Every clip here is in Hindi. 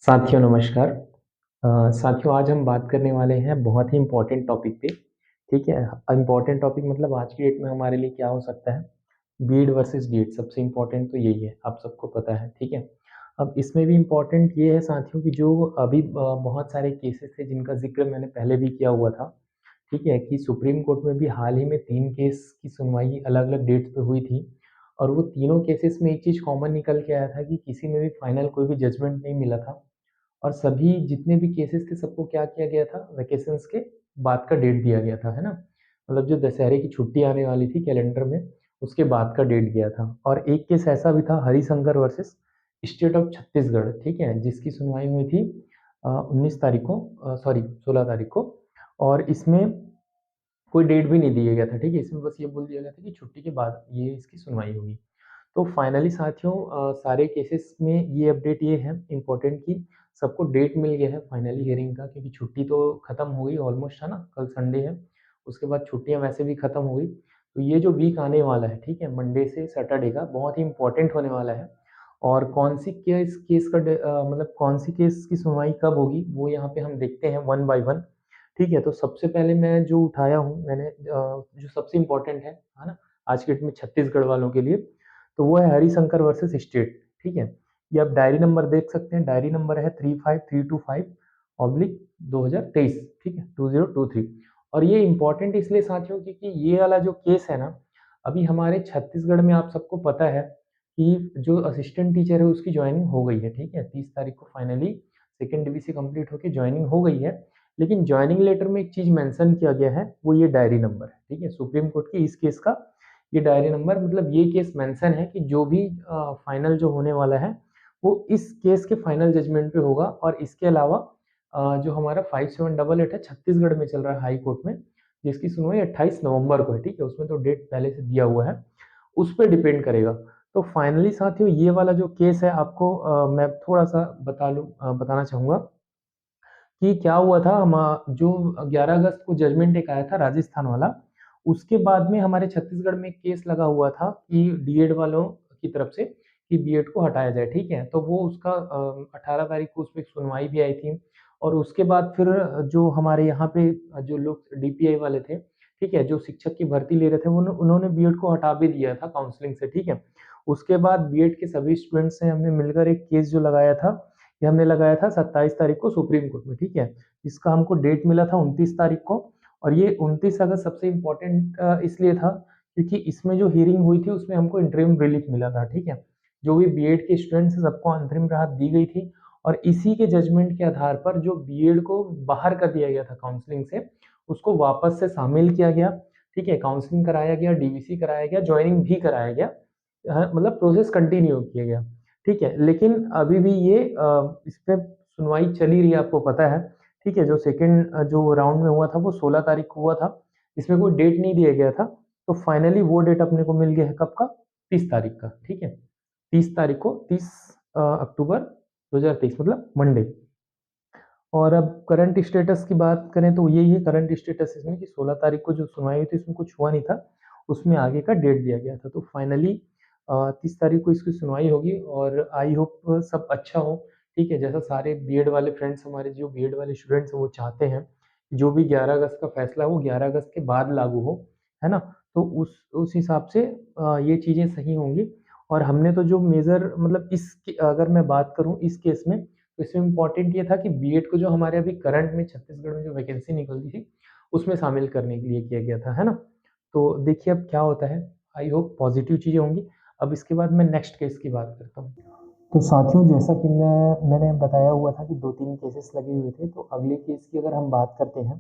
साथियों नमस्कार। साथियों आज हम बात करने वाले हैं बहुत ही इम्पोर्टेंट टॉपिक पे। ठीक है, इम्पोर्टेंट टॉपिक मतलब आज की डेट में हमारे लिए क्या हो सकता है, बीएड वर्सेस डीएड। सबसे इम्पोर्टेंट तो यही है, आप सबको पता है। ठीक है, अब इसमें भी इम्पोर्टेंट ये है साथियों कि जो अभी बहुत सारे केसेस थे जिनका जिक्र मैंने पहले भी किया हुआ था। ठीक है, कि सुप्रीम कोर्ट में भी हाल ही में 3 केस की सुनवाई अलग-अलग डेट्स पे हुई थी और वो तीनों केसेस में एक चीज़ कॉमन निकल के आया था कि किसी में भी फाइनल कोई भी जजमेंट नहीं मिला था और सभी जितने भी केसेस थे सबको क्या किया गया था, वैकेशंस के बाद का डेट दिया गया था, है ना? मतलब जो दशहरे की छुट्टी आने वाली थी कैलेंडर में, उसके बाद का डेट दिया था। और एक केस ऐसा भी था Harishankar versus state of Chhattisgarh, ठीक है? जिसकी सुनवाई हुई थी 19 तारीख को, सॉरी 16 तारीख को। और इसमें कोई डेट भी नहीं दिया गया था, ठीक है? इसमें बस ये बोल दिया गया था कि छुट्टी के बाद ये इसकी सुनवाई होगी। तो फाइनली साथियों सारे केसेस में ये अपडेट ये है इम्पोर्टेंट कि सबको डेट मिल गया है फाइनली हियरिंग का, क्योंकि छुट्टी तो खत्म हो गई ऑलमोस्ट, है ना? कल संडे है, उसके बाद छुट्टियां वैसे भी खत्म हो गई। तो ये जो वीक आने वाला है, ठीक है, मंडे से सैटरडे का, बहुत ही इंपॉर्टेंट होने वाला है। और कौन सी केस का मतलब कौन सी केस की सुनवाई कब होगी वो यहाँ पे हम देखते हैं वन बाय वन। ठीक है, तो सबसे पहले मैं जो उठाया हूँ मैंने, जो सबसे इम्पोर्टेंट है ना, आज के डेट में छत्तीसगढ़ वालों के लिए, तो वो है हरिशंकर वर्सेस स्टेट। ठीक है, ये आप डायरी नंबर देख सकते हैं, डायरी नंबर है 35325 ऑब्लिक 2023, ठीक है, 2023। और ये इंपॉर्टेंट इसलिए साथियों क्योंकि ये वाला जो केस है ना, अभी हमारे छत्तीसगढ़ में आप सबको पता है कि जो असिस्टेंट टीचर है उसकी ज्वाइनिंग हो गई है। ठीक है, 30 तारीख को फाइनली सेकेंड डीवीसी कंप्लीट होकर ज्वाइनिंग हो गई है। लेकिन ज्वाइनिंग लेटर में एक चीज मेंशन किया गया है, वो ये डायरी नंबर है। ठीक है, सुप्रीम कोर्ट की इस केस का ये डायरी नंबर, मतलब ये केस मेंशन है कि जो भी फाइनल जो होने वाला है वो इस केस के फाइनल जजमेंट पे होगा। और इसके अलावा जो हमारा 5788 है छत्तीसगढ़ में चल रहा है हाई कोर्ट में, जिसकी सुनवाई 28 नवंबर को है। ठीक है, उसमें तो डेट पहले से दिया हुआ है, उस पर डिपेंड करेगा। तो फाइनली साथियों ये वाला जो केस है आपको मैं थोड़ा सा बताना चाहूंगा कि क्या हुआ था। हम जो 11 अगस्त को जजमेंट एक आया था राजस्थान वाला, उसके बाद में हमारे छत्तीसगढ़ में एक केस लगा हुआ था कि डीएड वालों की तरफ से कि बीएड को हटाया जाए। ठीक है, तो वो उसका 18 तारीख को उसमें एक सुनवाई भी आई थी। और उसके बाद फिर जो हमारे यहाँ पे जो लोग डीपीआई वाले थे, ठीक है, जो शिक्षक की भर्ती ले रहे थे, उन्होंने बीएड को हटा भी दिया था काउंसलिंग से। ठीक है, उसके बाद बीएड के सभी स्टूडेंट्स से हमने मिलकर एक केस जो लगाया था, ये हमने लगाया था 27 तारीख को सुप्रीम कोर्ट में। ठीक है, इसका हमको डेट मिला था 29 तारीख को। और ये 29 अगस्त सबसे इम्पोर्टेंट इसलिए था क्योंकि इसमें जो हियरिंग हुई थी उसमें हमको इंटरिम रिलीफ मिला था। ठीक है, जो भी बीएड के स्टूडेंट्स सबको अंतरिम राहत दी गई थी। और इसी के जजमेंट के आधार पर जो बीएड को बाहर कर दिया गया था काउंसलिंग से, उसको वापस से शामिल किया गया। ठीक है, काउंसलिंग कराया गया, डीवीसी कराया गया, ज्वाइनिंग भी कराया गया, मतलब प्रोसेस कंटिन्यू किया गया। ठीक है, लेकिन अभी भी ये इस पे सुनवाई चली रही है, आपको पता है। ठीक है, जो सेकंड जो राउंड में हुआ था वो 16 तारीख को हुआ था, इसमें कोई डेट नहीं दिया गया था। तो फाइनली वो डेट अपने को मिल गया है कब का, 30 तारीख का। ठीक है, 30 तारीख को, 30 अक्टूबर 2023, मतलब मंडे। और अब करंट स्टेटस की बात करें तो यही है करंट स्टेटस इसमें कि 16 तारीख को जो सुनवाई हुई थी इसमें कुछ हुआ नहीं था, उसमें आगे का डेट दिया गया था। तो फाइनली 30 तारीख को इसकी सुनवाई होगी और आई होप सब अच्छा हो। ठीक है, जैसा सारे बीएड वाले फ्रेंड्स, हमारे जो बीएड वाले स्टूडेंट्स हैं वो चाहते हैं, जो भी 11 अगस्त का फैसला है वो 11 अगस्त के बाद लागू हो, है ना? तो उस हिसाब से ये चीज़ें सही होंगी। और हमने तो जो मेजर, मतलब अगर मैं बात करूँ इस केस में, तो इसमें इम्पोर्टेंट ये था कि बीएड को जो हमारे अभी करंट में छत्तीसगढ़ में जो वैकेंसी निकलती थी उसमें शामिल करने के लिए किया गया था, है ना? तो देखिए अब क्या होता है, आई होप पॉजिटिव चीज़ें होंगी। अब इसके बाद मैं नेक्स्ट केस की बात करता हूँ। तो साथियों जैसा कि मैंने बताया हुआ था कि 2-3 केसेस लगे हुए थे, तो अगले केस की अगर हम बात करते हैं,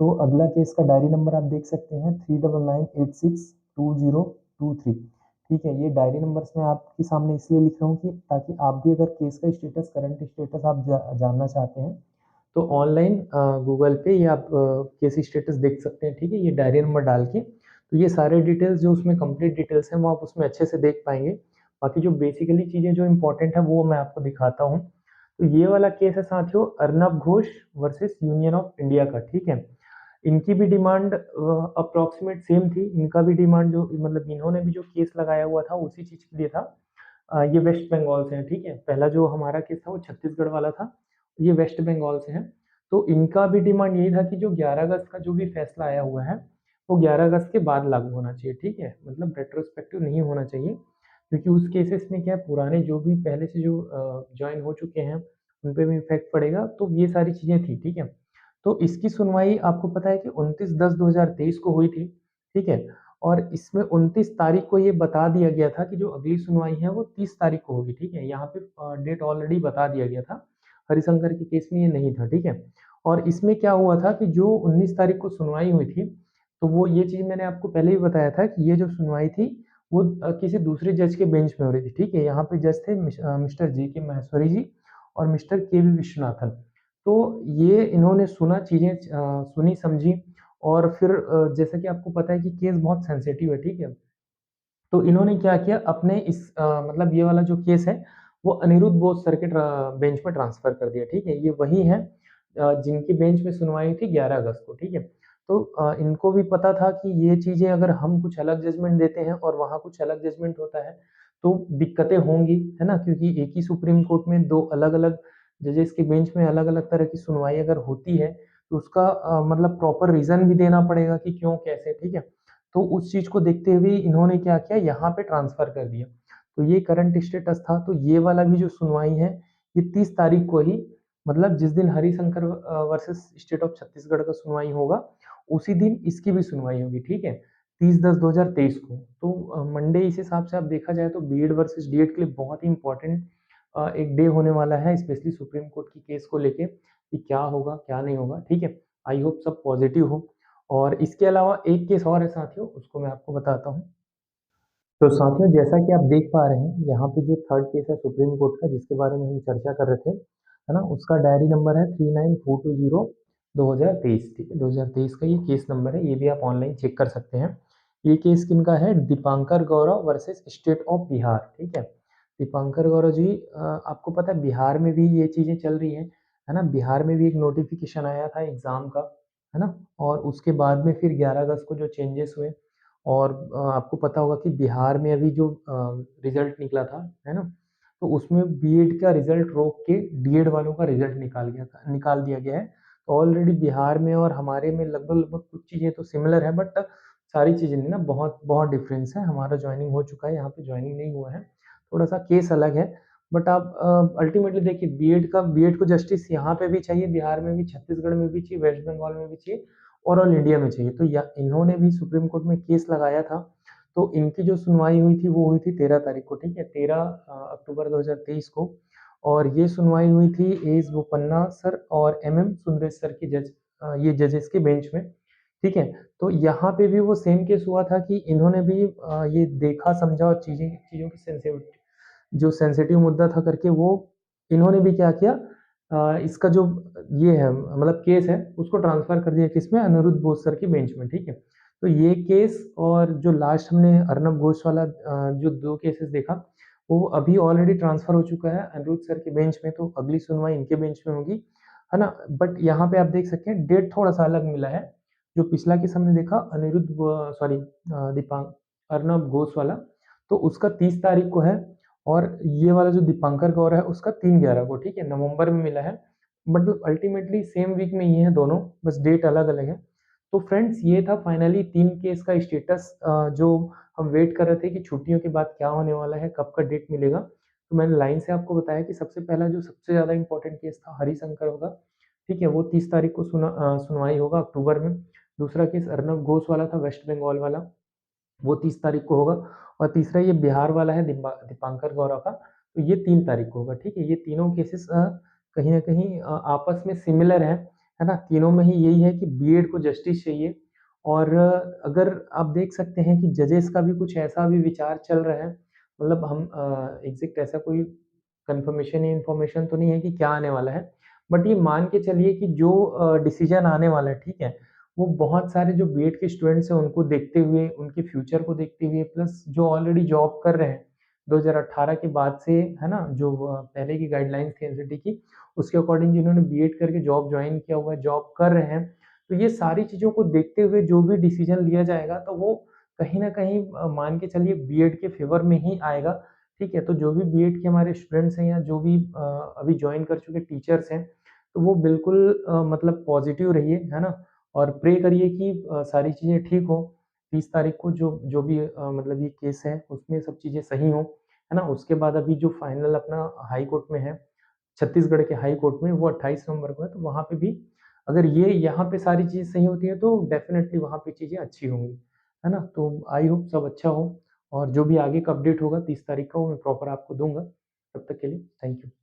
तो अगला केस का डायरी नंबर आप देख सकते हैं 3998620223। ठीक है, ये डायरी नंबर्स मैं आपके सामने इसलिए लिख रहा हूँ कि ताकि आप भी अगर केस का स्टेटस, करंट स्टेटस आप जानना चाहते हैं, तो ऑनलाइन गूगल पे या आप केस स्टेटस देख सकते हैं। ठीक है, ये डायरी नंबर डाल के, तो ये सारे डिटेल्स जो उसमें कंप्लीट डिटेल्स हैं वो आप उसमें अच्छे से देख पाएंगे। बाकी जो बेसिकली चीज़ें जो इंपॉर्टेंट है वो मैं आपको दिखाता हूँ। तो ये वाला केस है साथियों Arnab Ghosh versus union of India का। ठीक है, इनकी भी डिमांड अप्रोक्सीमेट सेम थी, इनका भी डिमांड जो, मतलब इन्होंने भी जो केस लगाया हुआ था उसी चीज़ के लिए था। ये वेस्ट बंगाल से हैं, ठीक है? पहला जो हमारा केस था वो छत्तीसगढ़ वाला था, ये वेस्ट बंगाल से हैं। तो इनका भी डिमांड यही था कि जो 11 अगस्त का जो भी फैसला आया हुआ है, वो 11 अगस्त के बाद लागू होना चाहिए, ठीक है? मतलब रेट्रोस्पेक्टिव नहीं होना चाहिए, क्योंकि उस केसेस में क्या है, पुराने जो भी पहले से जो जॉइन हो चुके हैं, उन पे भी इफ़ेक्ट पड़ेगा, तो ये सारी चीज़ें थी, ठीक है? तो इसकी सुनवाई आपको पता है कि 29/10/2023 को हुई थी, ठीक है? और इसमें 29 तारीख को ये बता दिया गया था कि जो अगली सुनवाई है वो 30 तारीख को होगी, ठीक है? यहाँ पे डेट ऑलरेडी बता दिया गया था, हरिशंकर के केस में ये नहीं था, ठीक है? और इसमें क्या हुआ था कि जो 19 तारीख को सुनवाई हुई थी, तो वो ये चीज़ मैंने आपको पहले ही बताया था कि ये जो सुनवाई थी, वो किसी दूसरे जज के बेंच में हो रही थी, ठीक है? यहाँ पे जज थे मिस्टर जी के माहेश्वरी जी और मिस्टर के वी विश्वनाथन। तो ये इन्होंने सुना चीज़ें सुनी समझी और फिर जैसा कि आपको पता है कि केस बहुत सेंसिटिव है, ठीक है? तो इन्होंने क्या किया अपने इस मतलब ये वाला जो केस है वो अनिरुद्ध बोस सर के बेंच में ट्रांसफ़र कर दिया, ठीक है? ये वही हैं जिनकी बेंच में सुनवाई हुई थी 11 अगस्त को, ठीक है? तो इनको भी पता था कि ये चीज़ें अगर हम कुछ अलग जजमेंट देते हैं और वहाँ कुछ अलग जजमेंट होता है, तो दिक्कतें होंगी, है ना? क्योंकि एक ही सुप्रीम कोर्ट में 2 अलग-अलग जजेस के बेंच में अलग-अलग तरह की सुनवाई अगर होती है, तो उसका मतलब प्रॉपर रीज़न भी देना पड़ेगा कि क्यों, कैसे, ठीक है? तो उस चीज़ को देखते हुए इन्होंने क्या किया यहाँ पे ट्रांसफ़र कर दिया। तो ये करंट स्टेटस था, तो ये वाला भी जो सुनवाई है, ये 30 तारीख को ही मतलब जिस दिन Harishankar versus state of Chhattisgarh का सुनवाई होगा, उसी दिन इसकी भी सुनवाई होगी, ठीक है? 30/10/2023 को। तो मंडे इस हिसाब से आप देखा जाए तो बीएड वर्सेस डीएड के लिए बहुत ही इम्पोर्टेंट एक डे होने वाला है, स्पेशली सुप्रीम कोर्ट की केस को लेके कि क्या होगा, क्या नहीं होगा, ठीक है? आई होप सब पॉज़िटिव हो। और इसके अलावा एक केस और है साथियों, उसको मैं आपको बताता हूँ। तो साथियों जैसा कि आप देख पा रहे हैं, यहाँ पे जो थर्ड केस है सुप्रीम कोर्ट का जिसके बारे में हम चर्चा कर रहे थे, है ना? उसका डायरी नंबर है 394220 ठीक है? 2023 का ये केस नंबर है, ये भी आप ऑनलाइन चेक कर सकते हैं। ये केस किनका है? दीपांकर गौरव वर्सेस स्टेट ऑफ बिहार, ठीक है? दीपांकर गौरव जी आपको पता है बिहार में भी ये चीज़ें चल रही हैं, है ना? बिहार में भी एक नोटिफ़िकेशन आया था एग्ज़ाम का, है ना? और उसके बाद में फिर 11 अगस्त को जो चेंजेस हुए और आपको पता होगा कि बिहार में अभी जो रिज़ल्ट निकला था, है ना? तो उसमें बीएड का रिज़ल्ट रोक के डीएड वालों का रिज़ल्ट निकाल दिया गया है। तो ऑलरेडी बिहार में और हमारे में लगभग-लगभग कुछ चीज़ें तो सिमिलर है बट सारी चीज़ें में ना बहुत डिफ़रेंस है। हमारा जॉइनिंग हो चुका है, यहाँ पे जॉइनिंग नहीं हुआ है। थोड़ा-सा केस अलग है बट आप अल्टीमेटली देखिए बीएड को जस्टिस यहाँ पे भी चाहिए, बिहार में भी, छत्तीसगढ़ में भी चाहिए, वेस्ट बंगाल में भी चाहिए ओवरऑल इंडिया में चाहिए। तो या इन्होंने भी सुप्रीम कोर्ट में केस लगाया था, तो इनकी जो सुनवाई हुई थी वो हुई थी 13 तारीख को, ठीक है? 13 अक्टूबर 2023 को और ये सुनवाई हुई थी एएस बोपन्ना सर और एमएम सुंदरेश सर की ये जजेस के बेंच में, ठीक है? तो यहाँ पे भी वो सेम केस हुआ था कि इन्होंने भी ये देखा समझा और चीज़ों की जो सेंसिटिव मुद्दा था करके वो इन्होंने भी क्या किया इसका जो ये है मतलब केस है उसको ट्रांसफ़र कर दिया किसमें अनिरुद्ध बोस सर की बेंच में, ठीक है? तो ये केस और जो लास्ट हमने अर्नब घोष वाला जो 2 केसेस देखा, वो अभी ऑलरेडी ट्रांसफ़र हो चुका है अनिरुद्ध सर के बेंच में, तो अगली सुनवाई इनके बेंच में होगी, है ना? बट यहाँ पे आप देख सकते हैं डेट थोड़ा-सा अलग मिला है। जो पिछला केस हमने देखा दीपांक अर्नब घोष वाला, तो उसका 30 तारीख को है और ये वाला जो दीपांकर गौर है उसका 3/11 को, ठीक है? नवंबर में मिला है। बट अल्टीमेटली सेम वीक में ये हैं दोनों, बस डेट अलग-अलग है। तो फ्रेंड्स ये था फाइनली 3 केस का स्टेटस जो हम वेट कर रहे थे कि छुट्टियों के बाद क्या होने वाला है, कब का डेट मिलेगा। तो मैंने लाइन से आपको बताया कि सबसे पहला जो सबसे ज़्यादा इम्पोर्टेंट केस था हरिशंकर होगा, ठीक है? वो 30 तारीख को सुनवाई होगा अक्टूबर में। दूसरा केस अर्नब घोष वाला था वेस्ट बंगाल वाला, वो 30 तारीख को होगा और तीसरा ये बिहार वाला है दीपांकर गौरव का, तो ये 3 तारीख को होगा, ठीक है? ये तीनों केसेस कहीं न कहीं आपस में सिमिलर हैं, है ना? तीनों में ही यही है कि बीएड को जस्टिस चाहिए और अगर आप देख सकते हैं कि जजेस का भी कुछ ऐसा भी विचार चल रहा है, मतलब हम एग्ज़ैक्ट ऐसा कोई कन्फर्मेशन या इन्फॉर्मेशन तो नहीं है कि क्या आने वाला है, बट ये मान के चलिए कि जो डिसीज़न आने वाला है, ठीक है? वो बहुत सारे जो बीएड के स्टूडेंट्स हैं उनको देखते हुए, उनके फ्यूचर को देखते हुए प्लस जो ऑलरेडी जॉब कर रहे हैं, 2018 के बाद से है ना, जो पहले की गाइडलाइंस थी एनसीटी की, उसके अकॉर्डिंग जिन्होंने बीएड करके जॉब जॉइन किया हुआ है, जॉब कर रहे हैं, तो ये सारी चीज़ों को देखते हुए जो भी डिसीज़न लिया जाएगा तो वो कहीं न कहीं मान के चलिए बीएड के फ़ेवर में ही आएगा, ठीक है? तो जो भी बीएड के हमारे स्टूडेंट्स हैं या जो भी अभी जॉइन कर चुके टीचर्स हैं, तो वो बिल्कुल मतलब पॉज़िटिव रहिए, है ना? और प्रे करिए कि सारी चीज़ें ठीक हों। 30 तारीख को जो जो भी मतलब ये केस है, उसमें सब चीज़ें सही हों, है ना? उसके बाद अभी जो फाइनल अपना हाई कोर्ट में है, छत्तीसगढ़ के हाई कोर्ट में, वो 28 नवंबर को है, तो वहाँ पे भी अगर ये यहाँ पे सारी चीज़ें सही होती हैं, तो डेफ़िनेटली वहाँ पे चीज़ें अच्छी होंगी, है ना? तो आई होप सब अच्छा हो और जो भी आगे का अपडेट होगा 30 तारीख का, वो मैं प्रॉपर आपको दूँगा। तब तक के लिए थैंक यू।